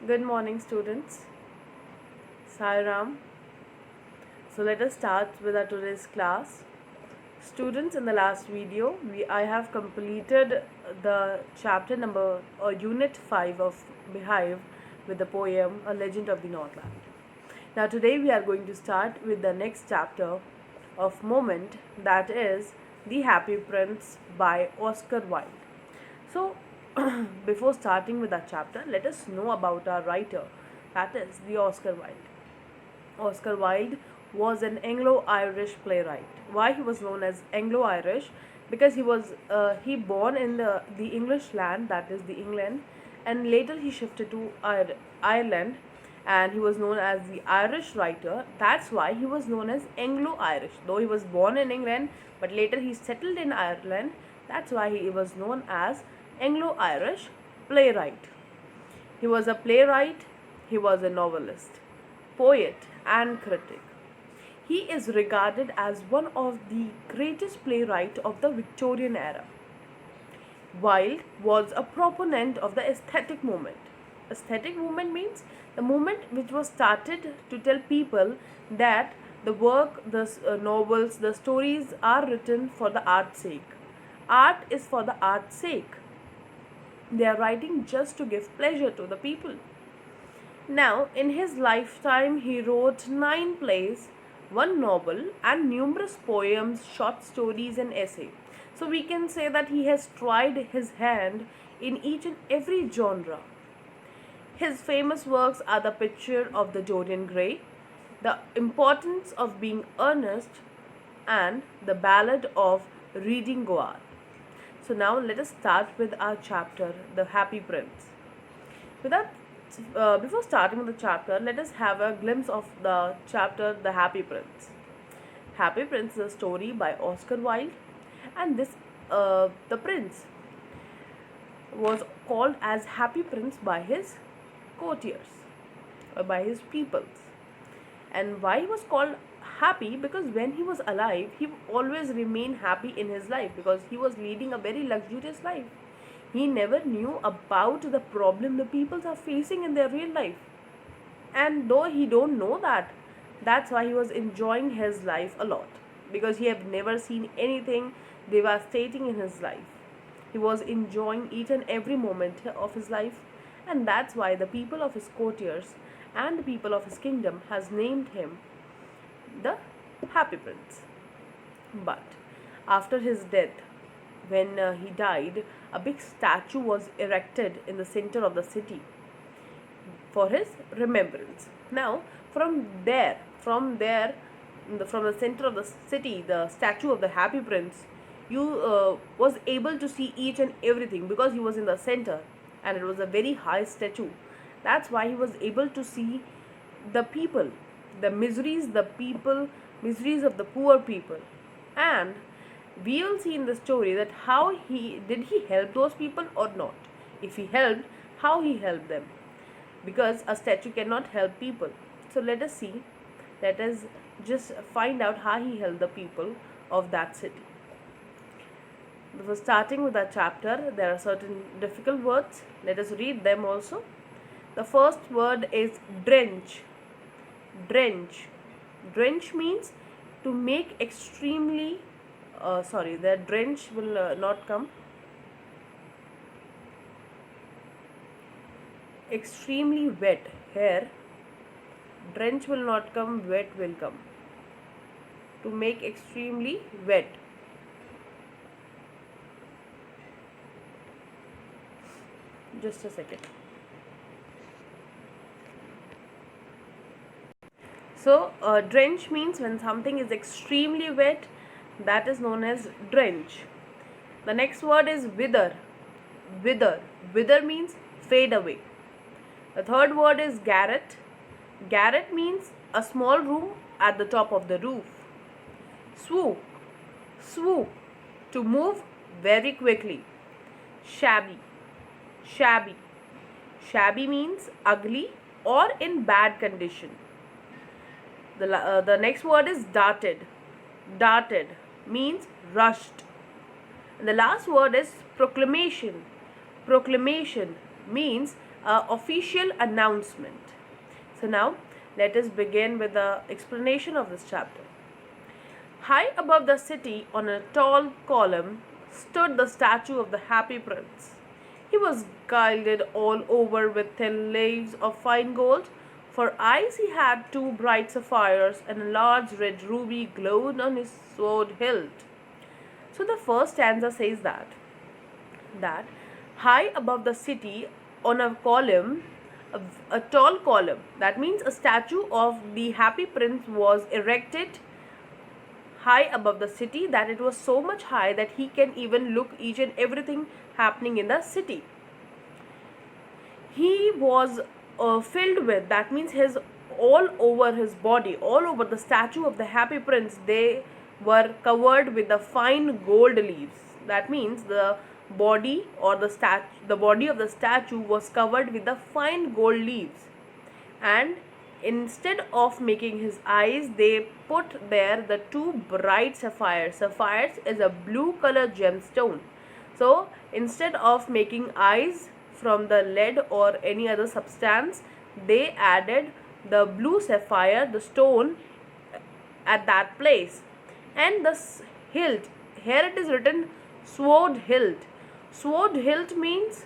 Good morning, students. Sai Ram. So let us start with our today's class. Students, in the last video, I have completed the chapter number or unit 5 of Beehive with the poem A Legend of the Northland. Now today we are going to start with the next chapter of Moment, that is The Happy Prince by Oscar Wilde. So, before starting with that chapter, let us know about our writer, that is the Oscar Wilde. Oscar Wilde was an Anglo-Irish playwright. Why he was known as Anglo-Irish? Because he born in the English land, that is the England, and later he shifted to Ireland, and he was known as the Irish writer. That's why he was known as Anglo-Irish. Though he was born in England, but later he settled in Ireland. That's why he was known as Anglo-Irish playwright. He was a playwright, he was a novelist, poet, and critic. He is regarded as one of the greatest playwrights of the Victorian era. Wilde was a proponent of the aesthetic movement. Aesthetic movement means the movement which was started to tell people that the work, the novels, the stories are written for the art's sake. Art is for the art's sake. They are writing just to give pleasure to the people. Now, in his lifetime, he wrote 9 plays, 1 novel, and numerous poems, short stories, and essays. So we can say that he has tried his hand in each and every genre. His famous works are The Picture of the Dorian Gray, The Importance of Being Earnest, and The Ballad of Reading Goar. So now let us start with our chapter, The Happy Prince. Before starting with the chapter, let us have a glimpse of the chapter, The Happy Prince. Happy Prince is a story by Oscar Wilde, and the prince was called as Happy Prince by his courtiers or by his peoples. And why he was called happy? Because when he was alive, he always remained happy in his life because he was leading a very luxurious life. He never knew about the problem the peoples are facing in their real life. And though he don't know that, that's why he was enjoying his life a lot, because he had never seen anything devastating in his life. He was enjoying each and every moment of his life, and that's why the people of his courtiers and the people of his kingdom has named him the Happy Prince. But after his death, when he died, a big statue was erected in the center of the city for his remembrance. Now, from the center of the city, the statue of the Happy Prince, you was able to see each and everything because he was in the center, and it was a very high statue. That's why he was able to see the people, the miseries, miseries of the poor people. And we will see in the story that how he help those people or not. If he helped, how he helped them, because a statue cannot help people. So let us see, let us just find out how he helped the people of that city. Before starting with our chapter, there are certain difficult words. Let us read them also. The first word is drench. Drench. Drench means to make extremely the drench will not come. Extremely wet. Here, drench will not come, wet will come. To make extremely wet. Just a second. So, drench means when something is extremely wet, that is known as drench. The next word is wither. Wither. Wither means fade away. The third word is garret. Garret means a small room at the top of the roof. Swoop. Swoop. To move very quickly. Shabby. Shabby. Shabby means ugly or in bad condition. The next word is darted. Darted means rushed. And the last word is proclamation. Proclamation means official announcement. So now let us begin with the explanation of this chapter. High above the city, on a tall column, stood the statue of the Happy Prince. He was gilded all over with thin leaves of fine gold. For eyes he had two bright sapphires, and a large red ruby glowed on his sword hilt. So the first stanza says that high above the city, on a column, a tall column, that means a statue of the Happy Prince was erected high above the city, that it was so much high that he can even look each and everything happening in the city. He was filled with, that means his all over his body, all over the statue of the Happy Prince, they were covered with the fine gold leaves. That means the body or the body of the statue was covered with the fine gold leaves. And instead of making his eyes, they put there the two bright sapphires. Sapphires is a blue color gemstone. So instead of making eyes from the lead or any other substance, they added the blue sapphire, the stone, at that place. And the hilt, here it is written sword hilt. Sword hilt means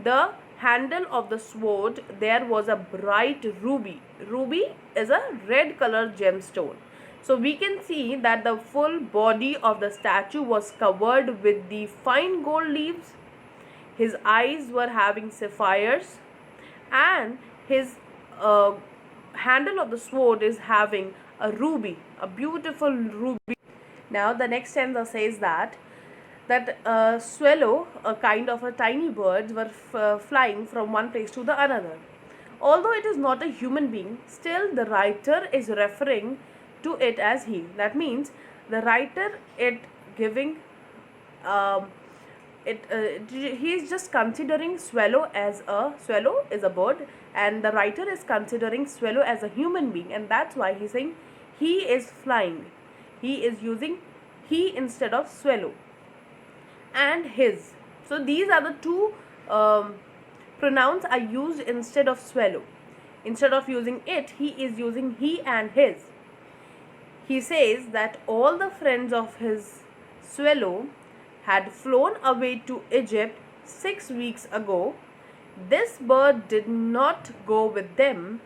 the handle of the sword, there was a bright ruby. Ruby is a red color gemstone. So we can see that the full body of the statue was covered with the fine gold leaves. His eyes were having sapphires, and his handle of the sword is having a ruby, a beautiful ruby. Now the next stanza says that swallow, a kind of a tiny birds, were flying from one place to the another. Although it is not a human being, still the writer is referring to it as he. That means the writer he is just considering swallow is a bird, and the writer is considering swallow as a human being, and that's why he's saying he is flying. He is using he instead of swallow. And his. So these are the two pronouns are used instead of swallow. Instead of using it, he is using he and his. He says that all the friends of his swallow had flown away to Egypt 6 weeks ago. This bird did not go with them,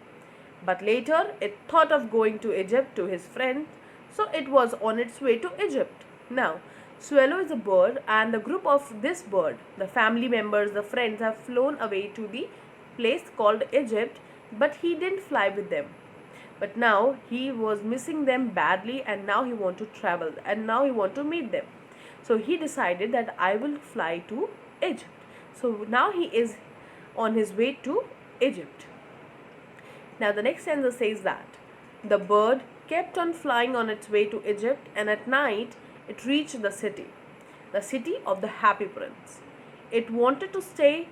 but later it thought of going to Egypt to his friend, so it was on its way to Egypt. Now, swallow is a bird, and the group of this bird, the family members, the friends, have flown away to the place called Egypt, but he didn't fly with them. But now he was missing them badly, and now he want to travel, and now he want to meet them. So he decided that I will fly to Egypt. So now he is on his way to Egypt. Now the next stanza says that the bird kept on flying on its way to Egypt, and at night it reached the city of the Happy Prince. It wanted to stay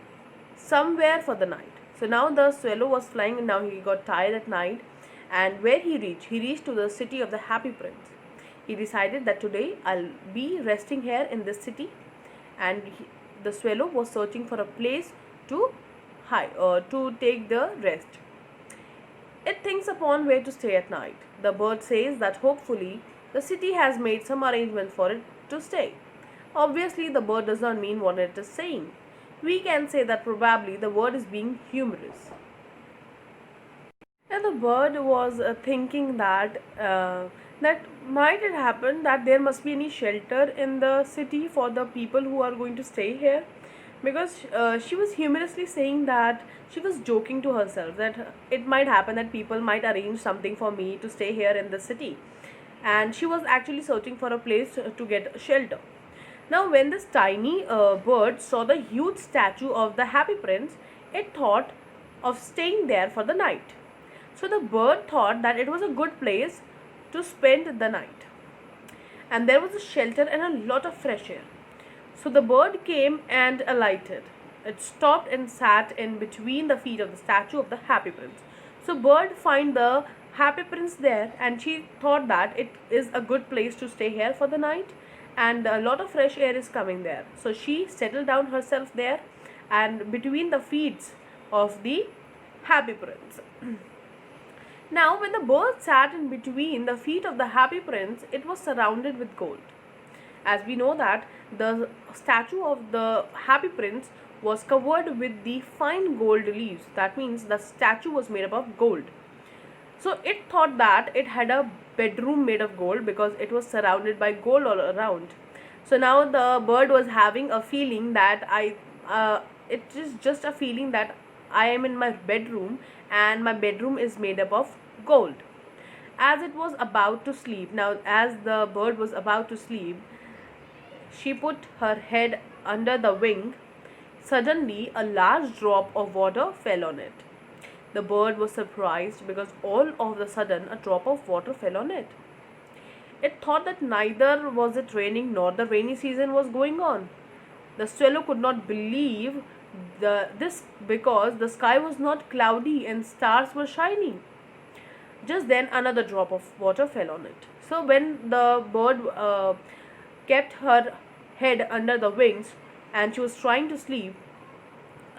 somewhere for the night. So now the swallow was flying, and now he got tired at night. And where he reached? He reached to the city of the Happy Prince. He decided that today I'll be resting here in this city, and the swallow was searching for a place to take the rest. It thinks upon where to stay at night. The bird says that hopefully the city has made some arrangement for it to stay. Obviously, the bird does not mean what it is saying. We can say that probably the bird is being humorous. And the bird was thinking that might it happen that there must be any shelter in the city for the people who are going to stay here, because she was humorously saying that she was joking to herself that it might happen that people might arrange something for me to stay here in the city, and she was actually searching for a place to get shelter. Now when this tiny bird saw the huge statue of the Happy Prince, it thought of staying there for the night. So the bird thought that it was a good place to spend the night, and there was a shelter and a lot of fresh air. So the bird came and alighted. It stopped and sat in between the feet of the statue of the Happy Prince. So bird find the Happy Prince there, and she thought that it is a good place to stay here for the night, and a lot of fresh air is coming there. So she settled down herself there, and between the feet of the Happy Prince. Now, when the bird sat in between the feet of the Happy Prince, it was surrounded with gold. As we know that the statue of the Happy Prince was covered with the fine gold leaves. That means the statue was made up of gold. So it thought that it had a bedroom made of gold because it was surrounded by gold all around. So now the bird was having a feeling that it is just a feeling that I am in my bedroom and my bedroom is made up of gold. As it was about to sleep, now as the bird was about to sleep, she put her head under the wing. Suddenly, a large drop of water fell on it. The bird was surprised because all of a sudden a drop of water fell on it. It thought that neither was it raining nor the rainy season was going on. The swallow could not believe this because the sky was not cloudy and stars were shining. Just then another drop of water fell on it. So when the bird kept her head under the wings and she was trying to sleep,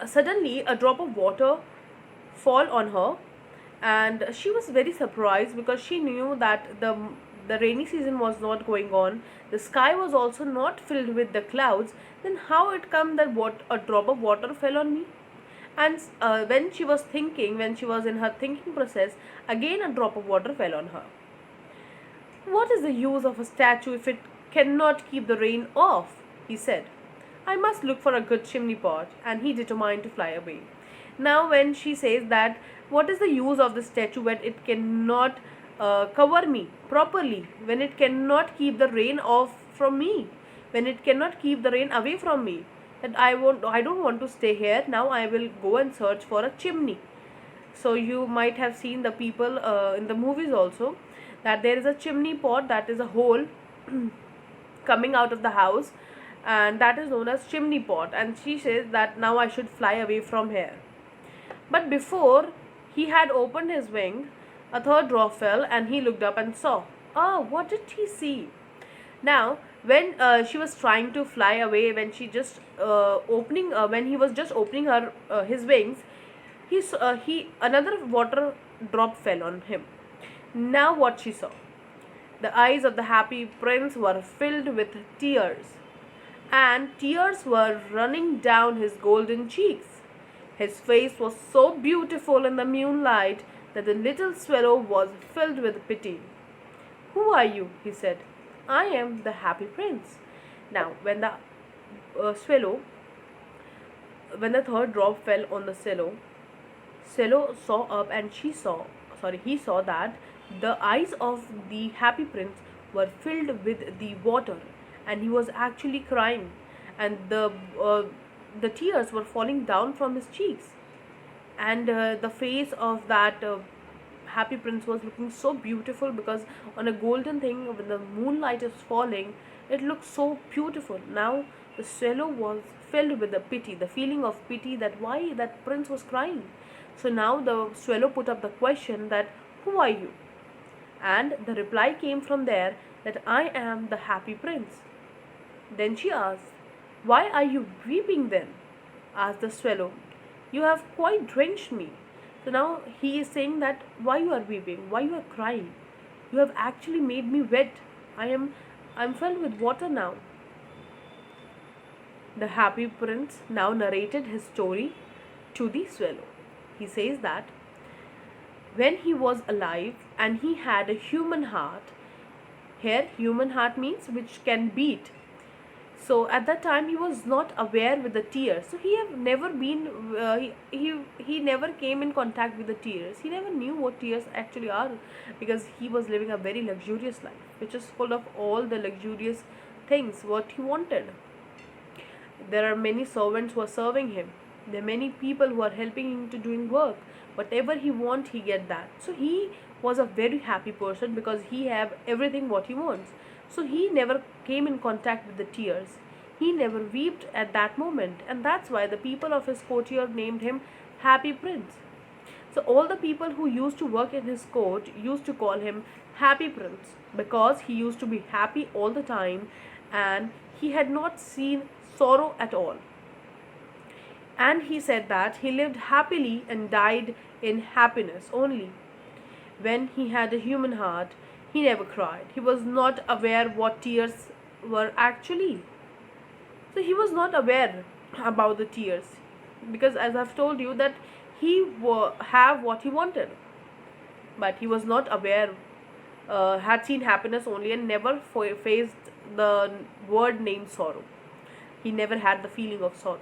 suddenly a drop of water fall on her, and she was very surprised because she knew that the rainy season was not going on, the sky was also not filled with the clouds. Then how it come that a drop of water fell on me? And when she was thinking, when she was in her thinking process, again a drop of water fell on her. What is the use of a statue if it cannot keep the rain off? He said. I must look for a good chimney pot, and he determined to fly away. Now, when she says that, what is the use of the statue when it cannot cover me properly, when it cannot keep the rain off from me, when it cannot keep the rain away from me? That I don't want to stay here. Now I will go and search for a chimney. So you might have seen the people in the movies also, that there is a chimney pot, that is a hole coming out of the house, and that is known as chimney pot. And she says that now I should fly away from here. But before he had opened his wing, a third drop fell, and he looked up and saw. Oh, what did he see? Now, when she was trying to fly away, when she just when he was just opening her his wings, he another water drop fell on him. Now, what she saw? The eyes of the Happy Prince were filled with tears, and tears were running down his golden cheeks. His face was so beautiful in the moonlight that the little swallow was filled with pity. Who are you? He said. I am the Happy Prince. Now, when the swallow, when the third drop fell on the swallow saw up, and he saw that the eyes of the Happy Prince were filled with the water, and he was actually crying, and the tears were falling down from his cheeks, and the face of that Happy Prince was looking so beautiful, because on a golden thing, when the moonlight is falling, it looks so beautiful. Now the swallow was filled with the feeling of pity, that why that prince was crying. So now the swallow put up the question that, who are you? And the reply came from there, that I am the Happy Prince. Then she asked, why are you weeping then? Asked the swallow. You have quite drenched me. So now he is saying that, why you are weeping, why you are crying? You have actually made me wet. I'm filled with water now. The Happy Prince now narrated his story to the swallow. He says that when he was alive and he had a human heart, here human heart means which can beat. So at that time he was not aware with the tears. So he have never been he never came in contact with the tears. He never knew what tears actually are, because he was living a very luxurious life, which is full of all the luxurious things what he wanted. There are many servants who are serving him. There are many people who are helping him to doing work. Whatever he wants, he get that. So he was a very happy person because he have everything what he wants. So he never came in contact with the tears. He never wept at that moment, and that's why the people of his courtyard named him Happy Prince. So all the people who used to work in his court used to call him Happy Prince, because he used to be happy all the time and he had not seen sorrow at all. And he said that he lived happily and died in happiness only. When he had a human heart, he never cried. He was not aware what tears were actually. So he was not aware about the tears, because as I've told you that he have what he wanted, but he was not aware, had seen happiness only and never faced the word named sorrow. He never had the feeling of sorrow.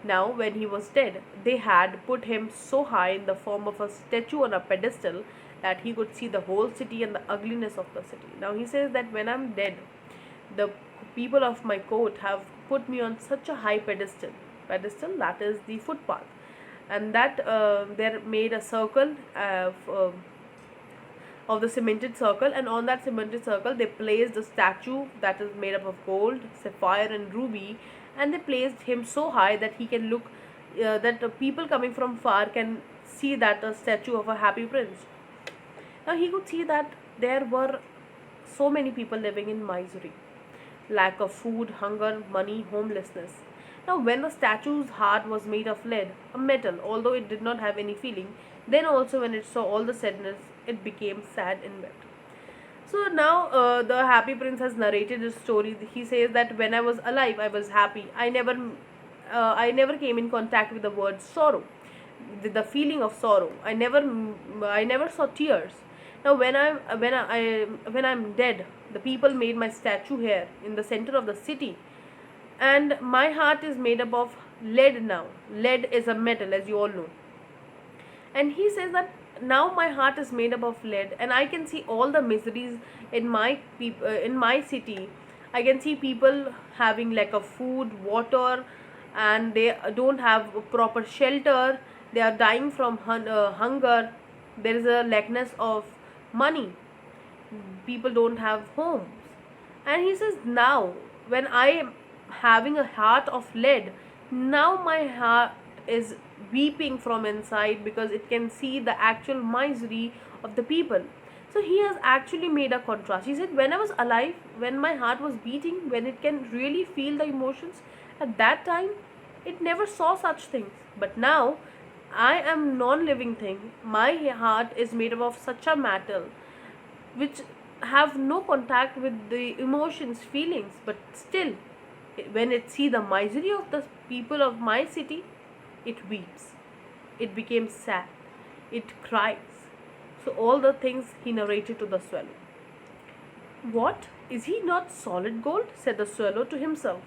Now, when he was dead, they had put him so high in the form of a statue on a pedestal that he could see the whole city and the ugliness of the city. Now, he says that when I'm dead, the people of my court have put me on such a high pedestal, that is the footpath, and that they're made a circle of the cemented circle, and on that cemented circle they placed a statue that is made up of gold, sapphire and ruby, and they placed him so high that he can look, that people coming from far can see that a statue of a happy prince. Now he could see that there were so many people living in misery, lack of food, hunger, money, homelessness. Now, when the statue's heart was made of lead, a metal, although it did not have any feeling, then also when it saw all the sadness, it became sad and wet. So now the happy prince has narrated his story. He says that when I was alive, I was happy. I never came in contact with the word sorrow, with the feeling of sorrow. I never saw tears. Now when I'm dead, the people made my statue here in the center of the city, and my heart is made up of lead now. Lead is a metal, as you all know. And he says that now my heart is made up of lead, and I can see all the miseries in my city. I can see people having lack of food, water, and they don't have proper shelter. They are dying from hunger. There is a lackness of money. People don't have homes. And he says now when I am having a heart of lead, now my heart is weeping from inside because it can see the actual misery of the people. So he has actually made a contrast. He said when I was alive, when my heart was beating, when it can really feel the emotions, at that time it never saw such things. But now I am non-living thing. My heart is made up of such a metal which have no contact with the emotions, feelings, but still when it see the misery of the people of my city, it weeps, it became sad, it cries. So all the things he narrated to the swallow. What, is he not solid gold? Said the swallow to himself.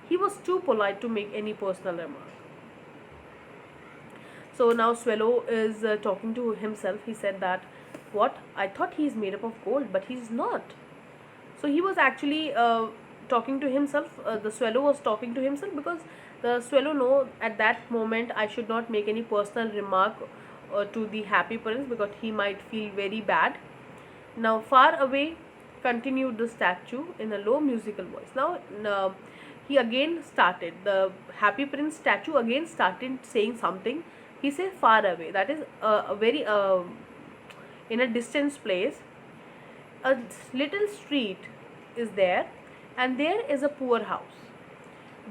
He was too polite to make any personal remark. So now swallow is talking to himself. He said that, what, I thought he is made up of gold, but he's not. So he was actually talking to himself. The swallow was talking to himself because the swallow know at that moment I should not make any personal remark to the happy prince, because he might feel very bad. Now far away, continued the statue in a low musical voice. Now he again started, the happy prince statue again started saying something. He said far away, that is a very in a distance place, a little street is there, and there is a poor house.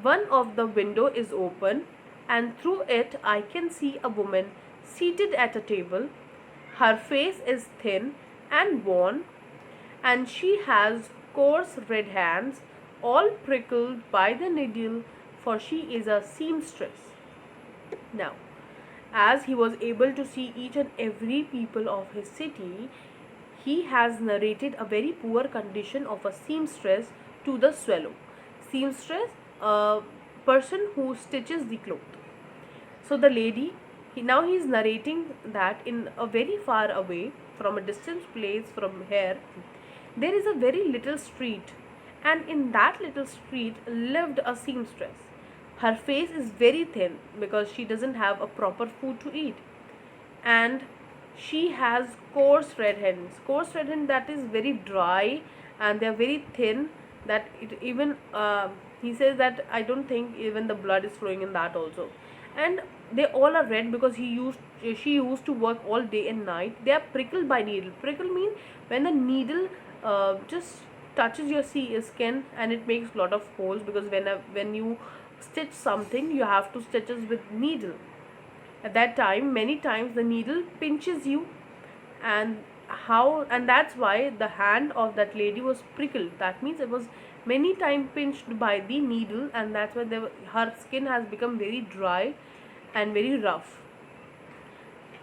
One of the window is open, and through it I can see a woman seated at a table. Her face is thin and worn, and she has coarse red hands, all prickled by the needle, for she is a seamstress. Now, as he was able to see each and every people of his city, he has narrated a very poor condition of a seamstress to the swallow. Seamstress, a person who stitches the cloth. So the lady, now he is narrating that in a very far away, from a distant place from here, there is a very little street, and in that little street lived a seamstress. Her face is very thin because she doesn't have a proper food to eat, and she has coarse red hands. Coarse red hands, that is very dry, and they are very thin, that it even he says that I don't think even the blood is flowing in that also. And they all are red because she used to work all day and night. They are prickled by needle. Prickle means when the needle just touches your skin, and it makes lot of holes, because when you stitch something, you have to stitch it with needle. At that time, many times the needle pinches you, and that's why the hand of that lady was prickled. That means it was many times pinched by the needle, and that's why her skin has become very dry and very rough.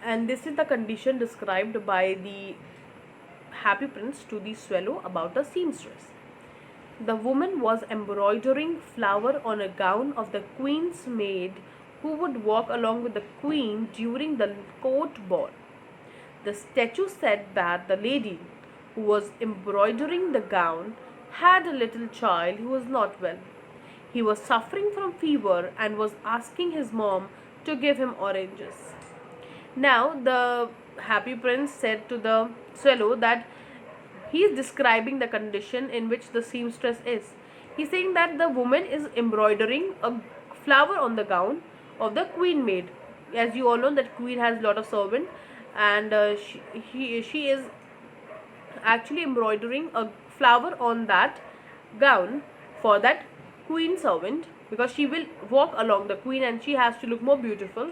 And this is the condition described by the Happy Prince to the swallow about a seamstress. The woman was embroidering flower on a gown of the queen's maid who would walk along with the queen during the court ball. The statue said that the lady who was embroidering the gown had a little child who was not well. He was suffering from fever and was asking his mom to give him oranges. Now the Happy Prince said to the swallow that he is describing the condition in which the seamstress is. He is saying that the woman is embroidering a flower on the gown of the queen maid. As you all know, that queen has a lot of servants, and she is actually embroidering a flower on that gown for that queen servant, because she will walk along the queen and she has to look more beautiful,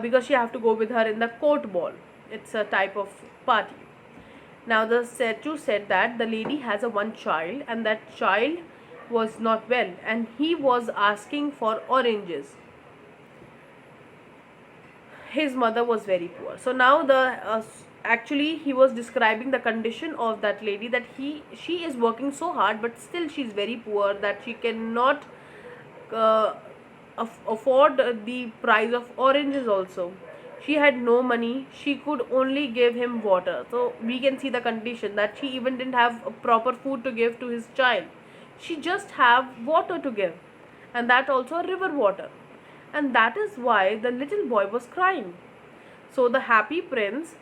because she have to go with her in the court ball. It's a type of party. Now the statue said that the lady has a one child, and that child was not well, and he was asking for oranges. His mother was very poor. So now actually he was describing the condition of that lady, that she is working so hard, but still she is very poor, that she cannot afford the price of oranges also. She had no money, she could only give him water. So we can see the condition, that she even didn't have a proper food to give to his child. She just have water to give, and that also river water. And that is why the little boy was crying. So the Happy Prince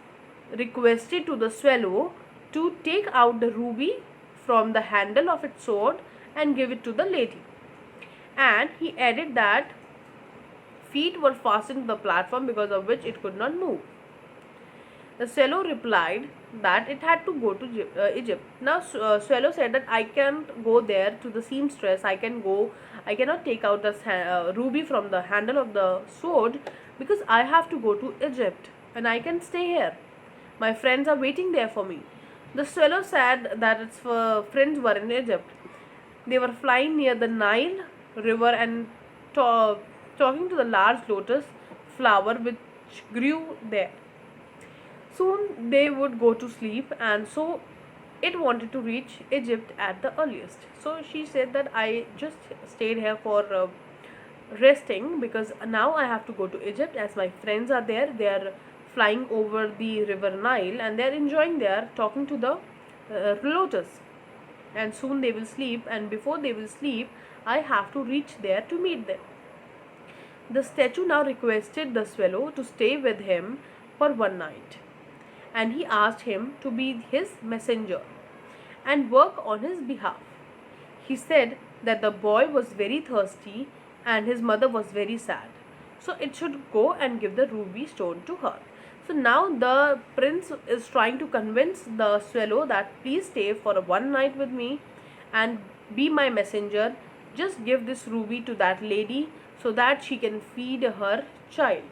requested to the swallow to take out the ruby from the handle of its sword and give it to the lady. And he added that feet were fastened to the platform, because of which it could not move. The swallow replied that it had to go to Egypt. Now swallow said that I can't go there to the seamstress. I cannot take out the ruby from the handle of the sword, because I have to go to Egypt and I can stay here. My friends are waiting there for me. The swallow said that its friends were in Egypt. They were flying near the Nile river and talking to the large lotus flower which grew there. Soon they would go to sleep, and so it wanted to reach Egypt at the earliest. So she said that I just stayed here for resting, because now I have to go to Egypt, as my friends are there. They are flying over the river Nile and they are enjoying there, talking to the lotus. And soon they will sleep, and before they will sleep, I have to reach there to meet them. The statue now requested the swallow to stay with him for one night, and he asked him to be his messenger and work on his behalf. He said that the boy was very thirsty and his mother was very sad, so it should go and give the ruby stone to her. So now the prince is trying to convince the swallow that please stay for one night with me and be my messenger. Just give this ruby to that lady so that she can feed her child.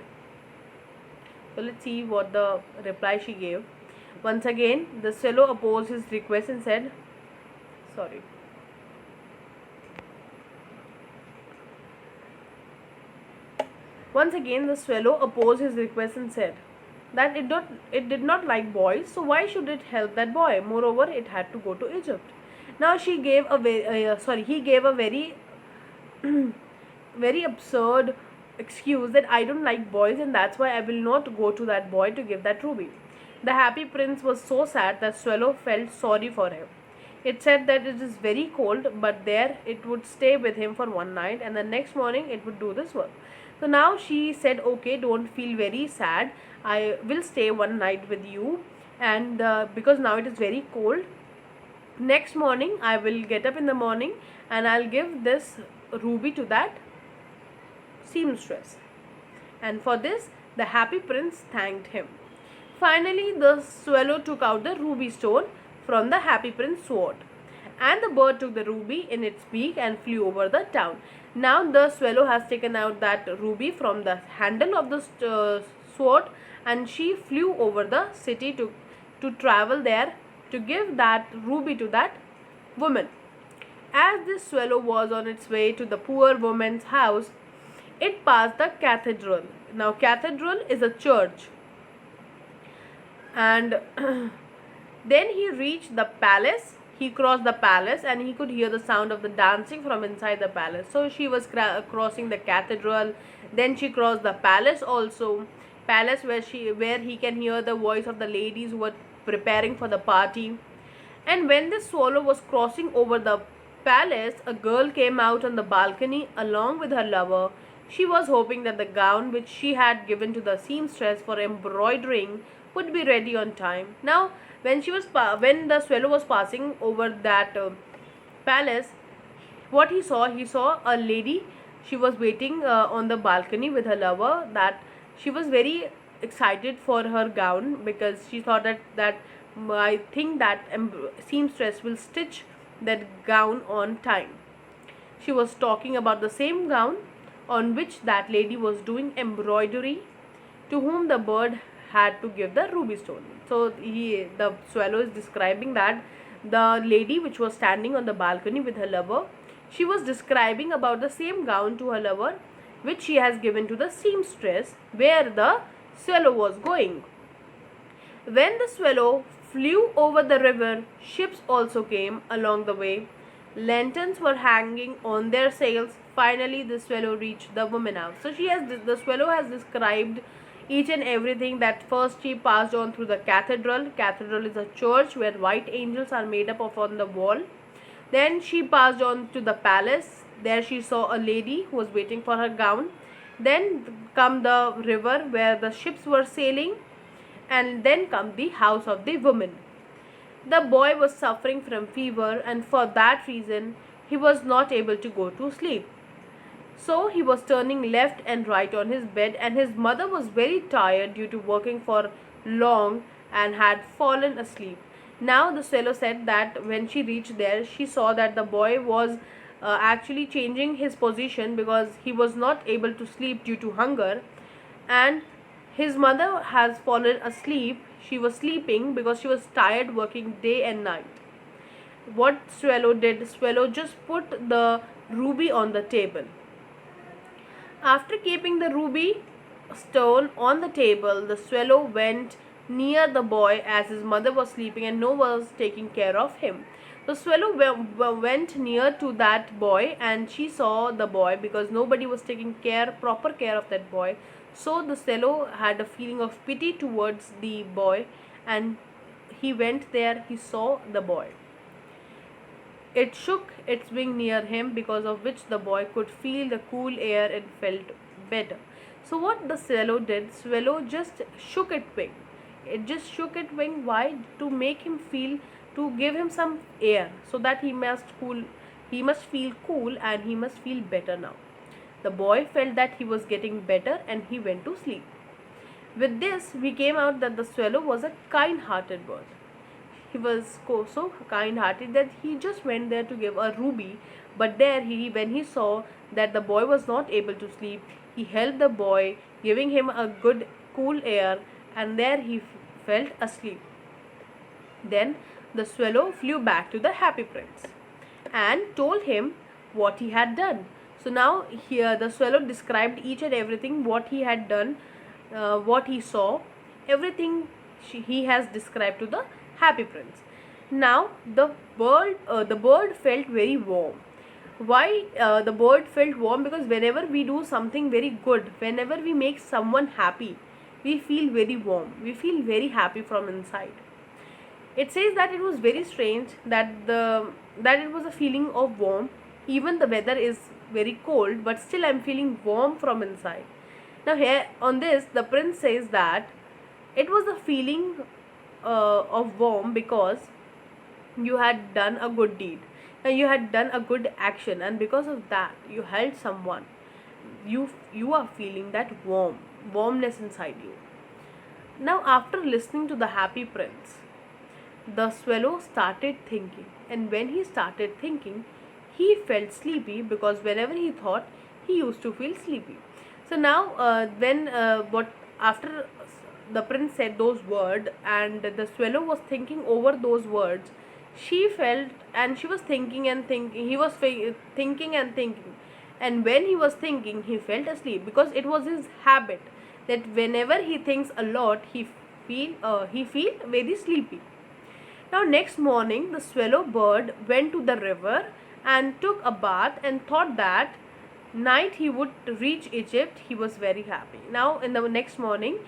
So let's see what the reply she gave. Once again, the swallow opposed his request and said, sorry. Once again, the swallow opposed his request and said that it did not like boys, so why should it help that boy? Moreover, it had to go to Egypt. Now he gave a very very absurd excuse that I don't like boys and that's why I will not go to that boy to give that ruby. The Happy Prince was so sad that swallow felt sorry for him. It said that it is very cold, but there it would stay with him for one night and the next morning it would do this work. So now she said, okay, don't feel very sad, I will stay one night with you, and because now it is very cold, next morning I will get up in the morning and I'll give this ruby to that seamstress. And for this the Happy Prince thanked him. Finally the swallow took out the ruby stone from the Happy Prince's sword And the bird took the ruby in its beak and flew over the town. Now the swallow has taken out that ruby from the handle of the sword, and she flew over the city to travel there to give that ruby to that woman. As this swallow was on its way to the poor woman's house, it passed the cathedral. Now, cathedral is a church, and then he reached the palace. He crossed the palace and he could hear the sound of the dancing from inside the palace. So she was crossing the cathedral. Then she crossed the palace also. Palace where he can hear the voice of the ladies who were preparing for the party. And when the swallow was crossing over the palace, a girl came out on the balcony along with her lover. She was hoping that the gown which she had given to the seamstress for embroidering would be ready on time. Now, when the swallow was passing over that palace, what he saw a lady. She was waiting on the balcony with her lover. That she was very excited for her gown, because she thought that I think that seamstress will stitch that gown on time. She was talking about the same gown on which that lady was doing embroidery, to whom the bird had to give the ruby stone. So the swallow is describing that the lady which was standing on the balcony with her lover, she was describing about the same gown to her lover which she has given to the seamstress, where the swallow was going. When the swallow flew over the river, ships also came along the way. Lanterns were hanging on their sails. Finally, the swallow reached the woman house. So the swallow has described each and everything. That first she passed on through the cathedral. Cathedral is a church where white angels are made up of on the wall. Then she passed on to the palace. There she saw a lady who was waiting for her gown. Then come the river where the ships were sailing, and then come the house of the woman. The boy was suffering from fever, and for that reason he was not able to go to sleep. So he was turning left and right on his bed, and his mother was very tired due to working for long and had fallen asleep. Now the swallow said that when she reached there, she saw that the boy was actually changing his position, because he was not able to sleep due to hunger, and his mother has fallen asleep. She was sleeping because she was tired working day and night. What swallow did? Swallow just put the ruby on the table. After keeping the ruby stone on the table, the swallow went near the boy as his mother was sleeping and no one was taking care of him. The swallow went near to that boy, and she saw the boy because nobody was taking proper care of that boy. So the swallow had a feeling of pity towards the boy, and he went there. He saw the boy. It shook its wing near him, because of which the boy could feel the cool air and felt better. So what the swallow did? Swallow just shook its wing. It just shook its wing. Why? To make him feel, to give him some air, so that he must feel cool and he must feel better now. The boy felt that he was getting better and he went to sleep. With this, we came out that the swallow was a kind-hearted bird. He was so kind-hearted that he just went there to give a ruby. But there, when he saw that the boy was not able to sleep, he helped the boy, giving him a good cool air, and there he felt asleep. Then the swallow flew back to the happy prince and told him what he had done. So now here the swallow described each and everything, what he had done, what he saw, everything he has described to the happy prince. Now the bird felt very warm. Why the bird felt warm? Because whenever we do something very good, whenever we make someone happy, we feel very warm, we feel very happy from inside. It says that it was very strange that it was a feeling of warm. Even the weather is very cold, but still I'm feeling warm from inside. Now here on this, the prince says that it was a feeling of warm because you had done a good deed, and you had done a good action, and because of that you helped someone. You are feeling that warmness inside you. Now after listening to the happy prince, the swallow started thinking, and when he started thinking, he felt sleepy, because whenever he thought, he used to feel sleepy. So now, when what after the prince said those words, and the swallow was thinking over those words, she felt, and she was thinking and thinking. He was thinking and thinking, and when he was thinking, he felt asleep, because it was his habit that whenever he thinks a lot, he feel very sleepy. Now next morning, the swallow bird went to the river and took a bath, and thought that night he would reach Egypt. He was very happy. Now in the next morning,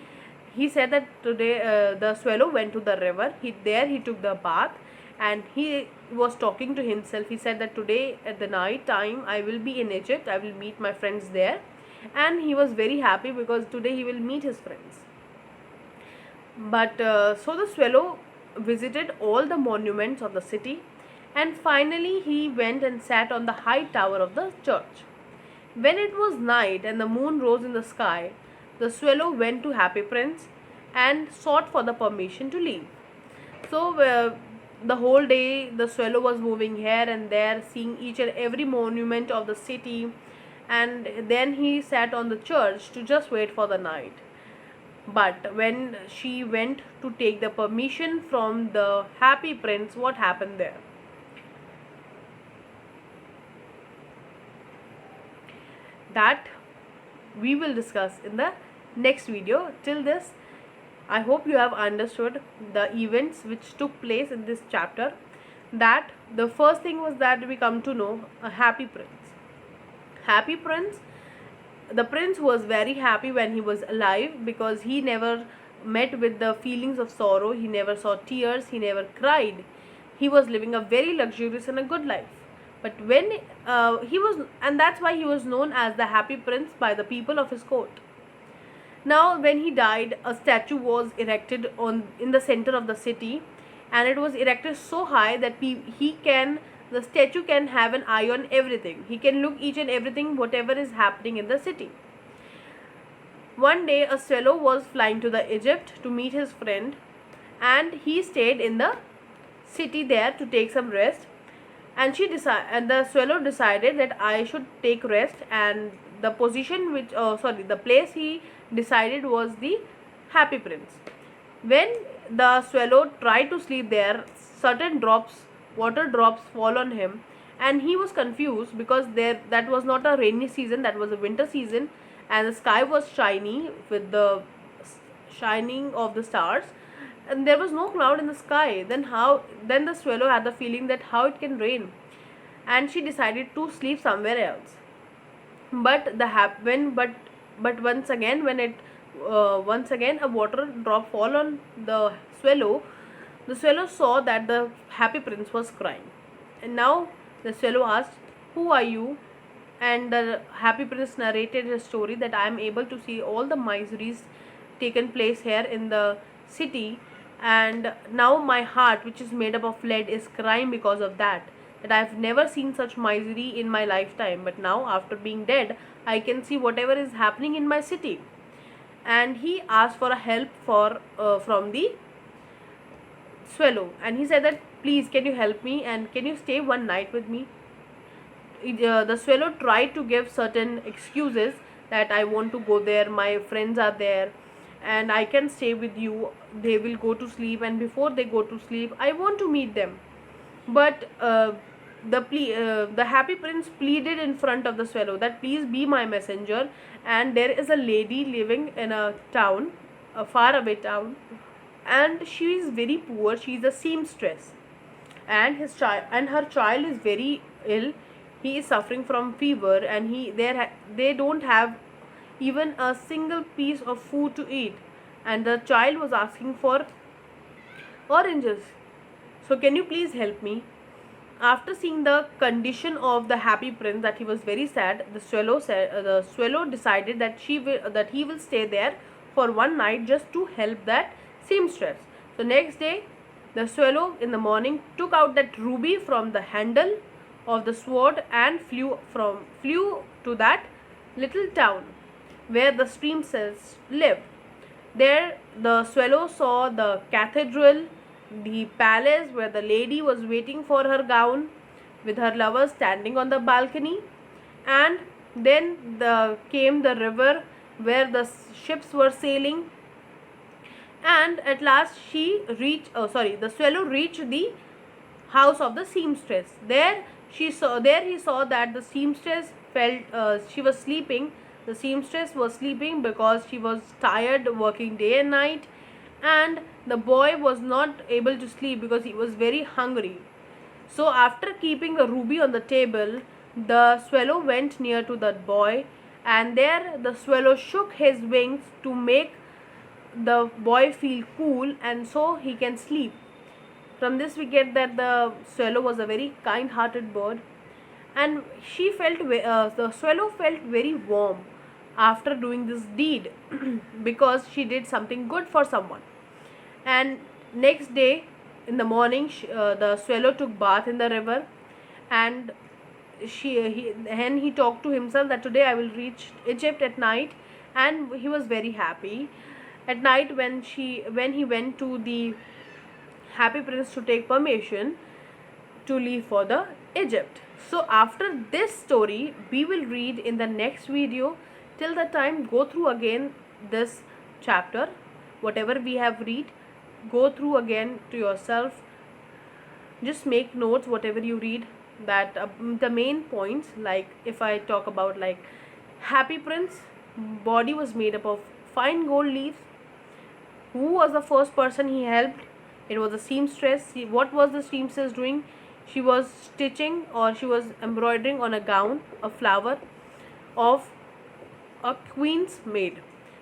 he said that today, the swallow went to the river. He took the bath, and he was talking to himself. He said that today at the night time, I will be in Egypt. I will meet my friends there, and he was very happy because today he will meet his friends. But so the swallow visited all the monuments of the city, and finally he went and sat on the high tower of the church. When it was night and the moon rose in the sky, the swallow went to Happy Prince and sought for the permission to leave. So the whole day the swallow was moving here and there, seeing each and every monument of the city, and then he sat on the church to just wait for the night. But when she went to take the permission from the Happy Prince, what happened there? That we will discuss in the next video. Till this, I hope you have understood the events which took place in this chapter. That the first thing was that we come to know a happy prince. Happy prince, the prince was very happy when he was alive, because he never met with the feelings of sorrow. He never saw tears. He never cried. He was living a very luxurious and a good life. But when and that's why he was known as the happy prince by the people of his court. Now when he died, a statue was erected in the center of the city, and it was erected so high that the statue can have an eye on everything. He can look each and everything, whatever is happening in the city. One day a swallow was flying to the Egypt to meet his friend, and he stayed in the city there to take some rest. And the swallow decided that I should take rest, and the the place he decided was the Happy Prince. When the swallow tried to sleep there, certain water drops fall on him, and he was confused, because that was not a rainy season, that was a winter season, and the sky was shiny with the shining of the stars, and there was no cloud in the sky. Then the swallow had the feeling that how it can rain, and she decided to sleep somewhere else. But once again, once again a water drop fall on the swallow saw that the Happy Prince was crying. And now the swallow asked, "Who are you?" And the Happy Prince narrated his story, that I am able to see all the miseries taken place here in the city, and now my heart, which is made up of lead, is crying because of that I have never seen such misery in my lifetime. But now, after being dead, I can see whatever is happening in my city. And he asked for a help from the swallow, and he said that, please, can you help me, and can you stay one night with me? The swallow tried to give certain excuses, that I want to go there, my friends are there, and I can stay with you. They will go to sleep, and before they go to sleep, I want to meet them. But the Happy Prince pleaded in front of the swallow that, please be my messenger, and there is a lady living in a town, a faraway town, and she is very poor. She is a seamstress, and her child is very ill. He is suffering from fever, and they don't have even a single piece of food to eat, and the child was asking for oranges. So can you please help me? After seeing the condition of the Happy Prince, that he was very sad, the swallow decided that he will stay there for one night, just to help that seamstress. So next day, the swallow in the morning took out that ruby from the handle of the sword, and flew to that little town where the seamstress lived. There the swallow saw the cathedral, the palace where the lady was waiting for her gown with her lover standing on the balcony. And then came the river where the ships were sailing, and at last the swallow reached the house of the seamstress. There he saw that the seamstress she was sleeping. The seamstress was sleeping because she was tired working day and night, and the boy was not able to sleep because he was very hungry. So after keeping a ruby on the table, the swallow went near to that boy, and there the swallow shook his wings to make the boy feel cool and so he can sleep. From this we get that the swallow was a very kind hearted bird, and the swallow felt very warm after doing this deed because she did something good for someone. And next day in the morning, the swallow took bath in the river, and he talked to himself that today I will reach Egypt at night, and he was very happy. At night, when he went to the happy prince to take permission to leave for the Egypt. So after this story we will read in the next video. Till that time, go through again this chapter, whatever we have read, go through again to yourself. Just make notes whatever you read, that the main points, like if I talk about like happy prince, body was made up of fine gold leaves. Who was the first person he helped? It was the seamstress. What was the seamstress doing? She was stitching, or she was embroidering on a gown, a flower of a queen's maid.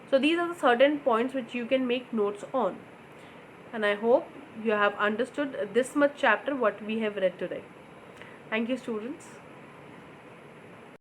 So these are the certain points which you can make notes on, and I hope you have understood this much chapter what we have read today. Thank you, students.